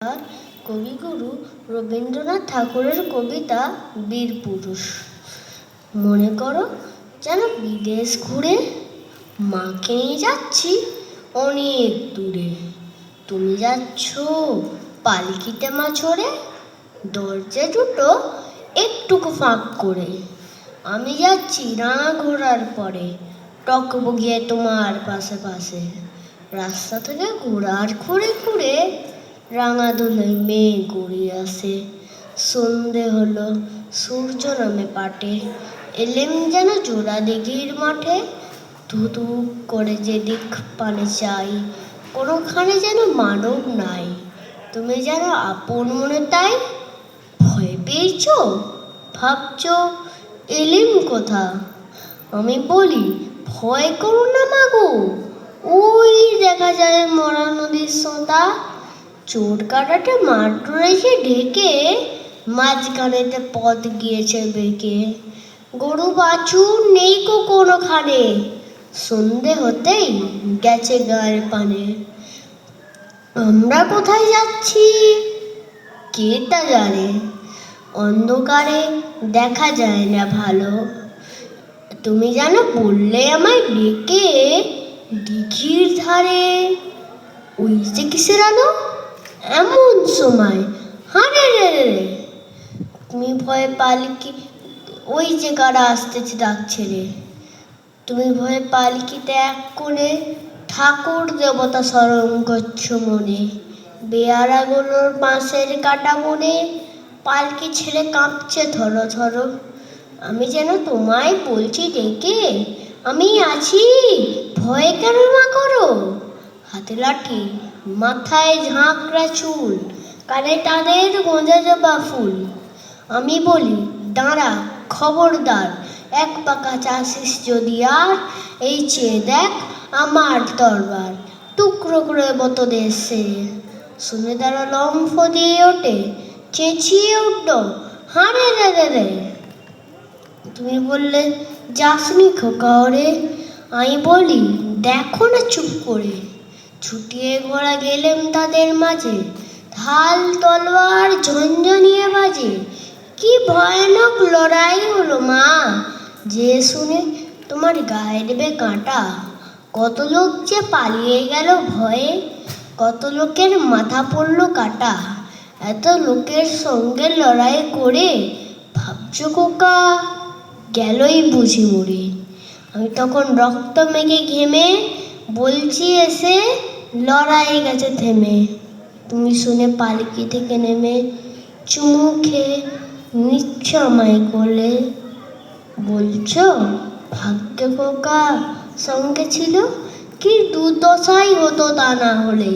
আর কবিগুরু রবীন্দ্রনাথ ঠাকুরের কবিতা বীরপুরুষ। মনে করো যেন বিদেশ ঘুরে মাকে নিয়ে যাচ্ছি অনেক দূরে। তুমি যাচ্ছ পালকিতে মা চড়ে, দরজা দুটো একটুকু ফাঁক করে। আমি যাচ্ছি রাঙা ঘোড়ার পরে, টকবগিয়ে তোমার পাশে পাশে। রাস্তা থেকে ঘোড়ার খুঁড়ে খুঁড়ে রাঙা ধুলোয় মেয়ে গড়িয়ে আসে। সন্ধে হলো, সূর্য নামে পাটে, এলেম যেন জোড়া দিঘির মাঠে। ধুধু করে যেদিক পানে চাই, কোনোখানে যেন মানব নাই। তুমি যেন আপন মনে তাই ভয় পেয়েছ, ভাবছ এলিম কোথা। আমি বলি ভয় করো না মাগো, ওই দেখা যায় মরা নদীর সোঁতা। চোর কাটাটা মাঠ রয়েছে ঢেকে, মাঝখানেতে পথ গিয়েছে বেঁকে। গরু বাছুর নেই কো কোনোখানে, সন্ধে হতেই গেছে গায়ের পানে। আমরা কোথায় যাচ্ছি কে তা জানে, অন্ধকারে দেখা যায় না ভালো। তুমি যেন বললে আমায় ডেকে দিঘির ধারে, ওই যে কিসের আলো এমন সময়, হারে রে রে। তুমি ভয়ে পালকি, ওই যে কারা আসতেছে ডাকছে রে। তুমি ভয়ে পালকিতে এক কোণে ঠাকুর দেবতা স্মরণ করছো মনে। বেয়ারাগুলোর বাঁশের কাটা মনে পালকি ছেড়ে কাঁপছে থরো থরো। আমি যেন তোমায় বলছি ডেকে, আমি আছি, ভয় কেন মা করো। হাতে লাঠি, মাথায় ঝাঁকড়া চুল, কানে তাদের গোঁজা জবা ফুল। আমি বলি দাঁড়া খবরদার, এক পাকা চাষিস যদি আর, এই চেয়ে দেখ আমার তরবার, টুকরো করে মতো দেশে। শুনে তারা লম্ফ দিয়ে ওঠে, চেঁচিয়ে উঠল হারে রে রে রে। তুমি বললে যাসনি খোকা ওরে, আমি বলি দেখো না চুপ করে। ছুটিয়ে ঘোড়া গেলেম তাদের মাঝে, ঢাল তলোয়ার ঝনঝনিয়ে বাজে। কি ভয়ানক লড়াই হলো মা, যে শুনে তোমার গায়ে দেবে কাঁটা। কত লোক যে পালিয়ে গেল ভয়ে, কত লোকের মাথা পড়লো কাটা। এত লোকের সঙ্গে লড়াই করে ভাবছো খোকা গেলই বুঝি মরে। আমি তখন রক্ত মেঘে ঘেমে বলছি এসে, লড়াই গেছে থেমে। তুমি শুনে পালকি থেকে নেমে চুমু খেয়ে নিচ্ছ আমায় কোলে, বলছো ভাগ্যে খোকা সঙ্গে ছিল, কি দুর্দশাই হতো তা না হলে।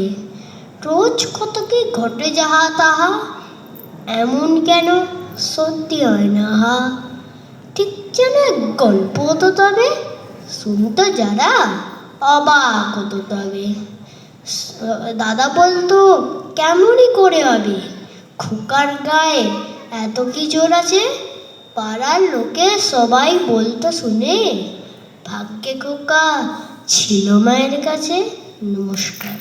রোজ কত কি ঘটে যাহা তাহা, এমন কেন সত্যি হয় না হা। ঠিক যেন এক গল্প হতো তবে, শুনতো যারা অবাক হতো তবে। দাদা বলতো কেমনই করে হবে, খোকার গায়ে এত কি জোর আছে। পাড়ার লোকে সবাই বলতো শুনে, ভাগ্যে খোকা ছিল মায়ের কাছে। নমস্কার।